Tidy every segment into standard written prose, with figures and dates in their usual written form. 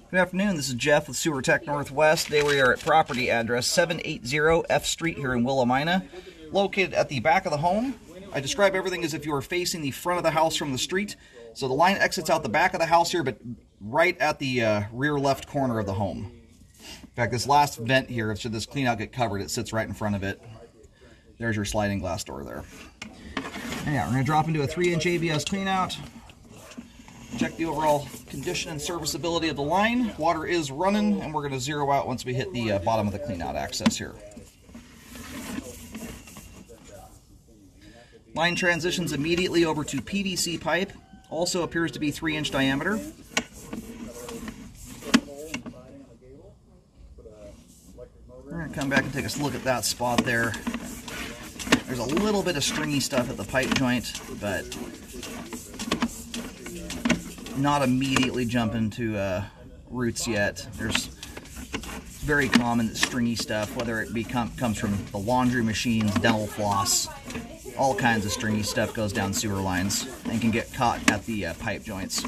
Good afternoon, this is Jeff with Sewer Tech Northwest. Today we are at property address 780 F Street here in Willamina, located at the back of the home. I describe everything as if you were facing the front of the house from the street. So the line exits out the back of the house here, but right at the rear left corner of the home. In fact, this last vent here, should this clean out get covered, it sits right in front of it. There's your sliding glass door there. And yeah, we're going to drop into a 3-inch ABS clean out. Check the overall condition and serviceability of the line. Water is running, and we're going to zero out once we hit the bottom of the cleanout access here. Line transitions immediately over to PVC pipe. Also appears to be 3-inch diameter. We're going to come back and take a look at that spot there. There's a little bit of stringy stuff at the pipe joint, but not immediately jump into roots yet. There's very common stringy stuff, whether it comes from the laundry machines, dental floss, all kinds of stringy stuff goes down sewer lines and can get caught at the pipe joints.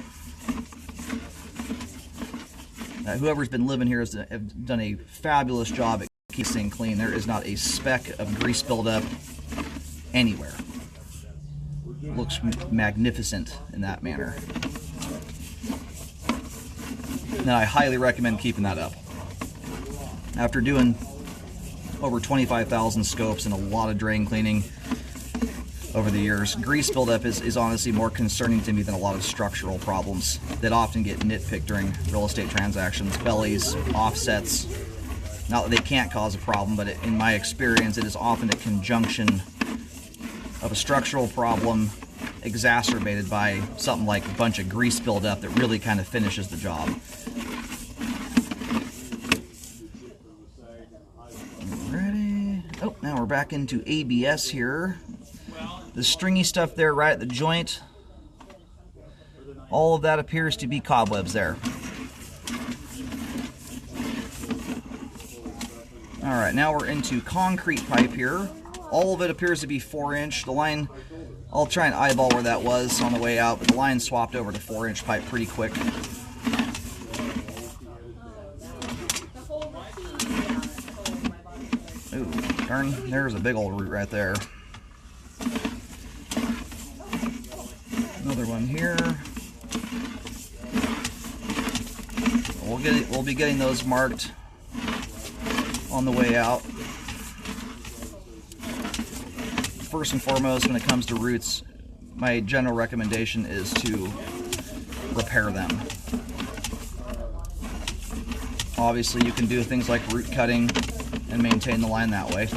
Whoever's been living here has done a fabulous job at keeping this thing clean. There is not a speck of grease buildup anywhere. Looks magnificent in that manner. And I highly recommend keeping that up. After doing over 25,000 scopes and a lot of drain cleaning over the years, grease buildup is honestly more concerning to me than a lot of structural problems that often get nitpicked during real estate transactions. Bellies, offsets, not that they can't cause a problem, but in my experience it is often a conjunction of a structural problem exacerbated by something like a bunch of grease buildup that really kind of finishes the job. Ready? Oh, now we're back into ABS here. The stringy stuff there right at the joint, all of that appears to be cobwebs there. Alright, now we're into concrete pipe here. All of it appears to be 4-inch. The line, I'll try and eyeball where that was on the way out, but the line swapped over to 4-inch pipe pretty quick. Ooh, darn, there's a big old root right there. Another one here. We'll be getting those marked on the way out. First and foremost, when it comes to roots, my general recommendation is to repair them. Obviously, you can do things like root cutting and maintain the line that way,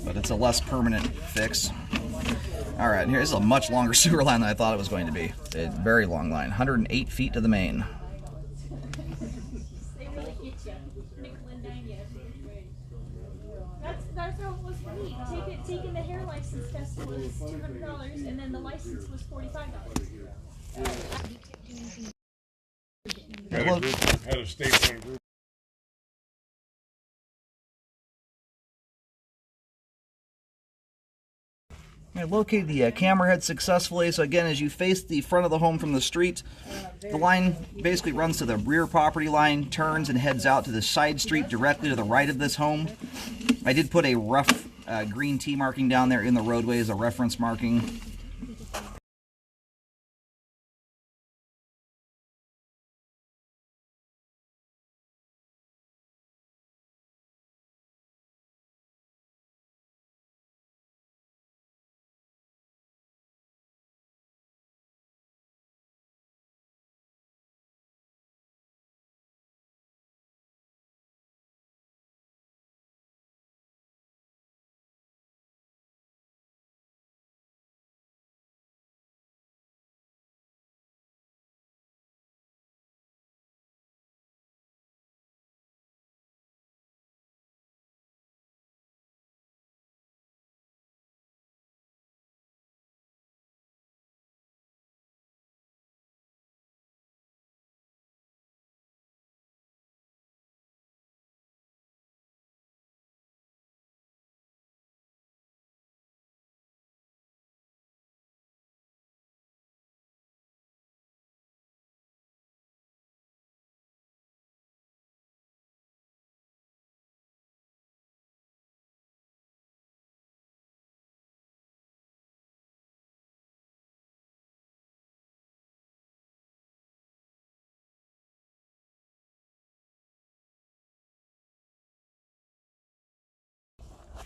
but it's a less permanent fix. Alright, here's a much longer sewer line than I thought it was going to be. A very long line, 108 feet to the main. That's how it was for me. Taking the hair license test was $200, and then the license was $45. Had a state-run group. I located the camera head successfully. So again, as you face the front of the home from the street, the line basically runs to the rear property line, turns and heads out to the side street directly to the right of this home. I did put a rough green T marking down there in the roadway as a reference marking.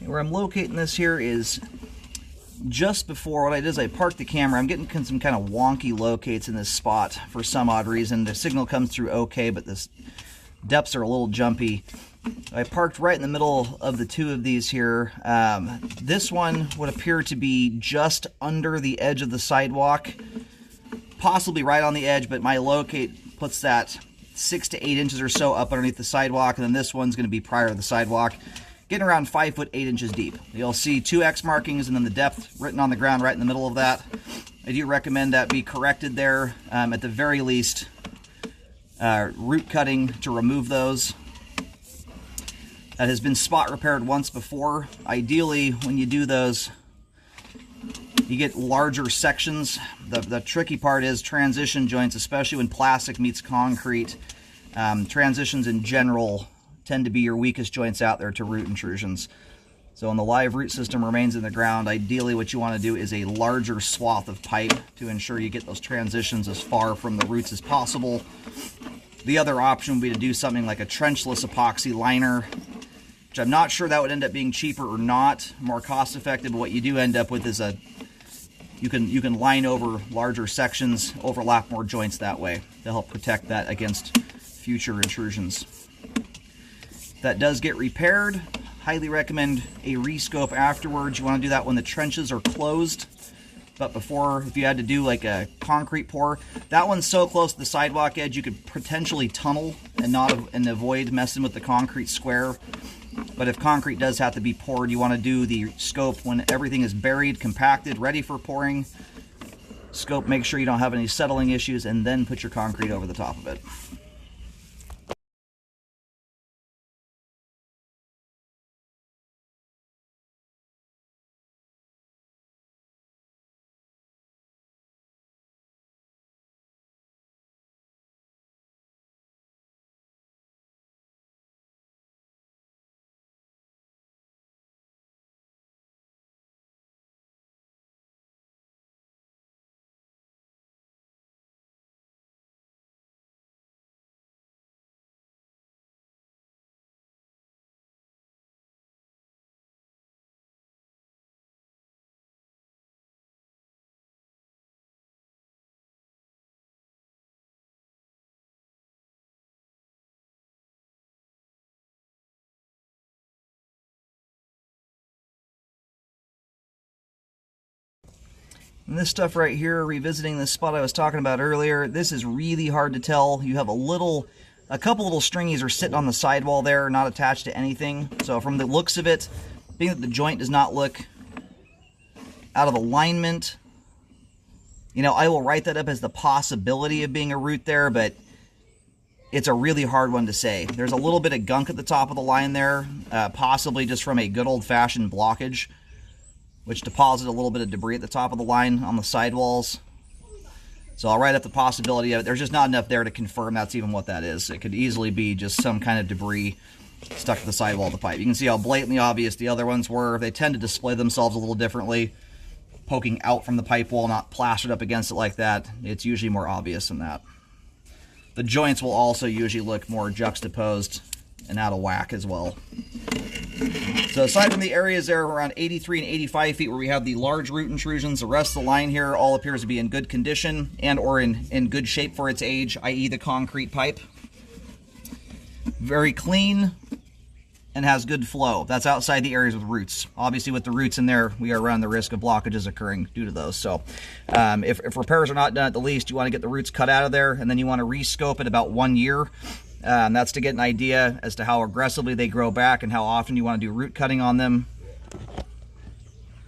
Where I'm locating this here is just before, what I did is I parked the camera. I'm getting some kind of wonky locates in this spot for some odd reason. The signal comes through okay, but the depths are a little jumpy. I parked right in the middle of the two of these here. This one would appear to be just under the edge of the sidewalk, possibly right on the edge, but my locate puts that 6 to 8 inches or so up underneath the sidewalk, and then this one's going to be prior to the sidewalk, getting around 5 foot 8 inches deep. You'll see 2 X markings and then the depth written on the ground right in the middle of that. I do recommend that be corrected there, at the very least, root cutting to remove those. That has been spot repaired once before. Ideally, when you do those, you get larger sections. The tricky part is transition joints, especially when plastic meets concrete. Transitions in general tend to be your weakest joints out there to root intrusions. So when the live root system remains in the ground, ideally what you want to do is a larger swath of pipe to ensure you get those transitions as far from the roots as possible. The other option would be to do something like a trenchless epoxy liner, which I'm not sure that would end up being cheaper or not, more cost effective, but what you do end up with is you can line over larger sections, overlap more joints that way to help protect that against future intrusions. If that does get repaired, highly recommend a rescope afterwards. You want to do that when the trenches are closed. But before, if you had to do like a concrete pour, that one's so close to the sidewalk edge you could potentially tunnel and avoid messing with the concrete square. But if concrete does have to be poured, you want to do the scope when everything is buried, compacted, ready for pouring. Scope, make sure you don't have any settling issues, and then put your concrete over the top of it. And this stuff right here, revisiting this spot I was talking about earlier, this is really hard to tell. You have a couple little stringies are sitting on the sidewall there, not attached to anything. So from the looks of it, being that the joint does not look out of alignment, you know, I will write that up as the possibility of being a root there, but it's a really hard one to say. There's a little bit of gunk at the top of the line there, possibly just from a good old-fashioned blockage, which deposited a little bit of debris at the top of the line on the sidewalls. So I'll write up the possibility of it. There's just not enough there to confirm that's even what that is. It could easily be just some kind of debris stuck to the sidewall of the pipe. You can see how blatantly obvious the other ones were. They tend to display themselves a little differently, poking out from the pipe wall, not plastered up against it like that. It's usually more obvious than that. The joints will also usually look more juxtaposed and out of whack as well. So aside from the areas there around 83 and 85 feet where we have the large root intrusions, the rest of the line here all appears to be in good condition and or in good shape for its age, i.e. the concrete pipe. Very clean and has good flow. That's outside the areas with roots. Obviously with the roots in there, we are running the risk of blockages occurring due to those. So if repairs are not done at the least, you want to get the roots cut out of there, and then you want to rescope it about 1 year. That's to get an idea as to how aggressively they grow back and how often you want to do root cutting on them.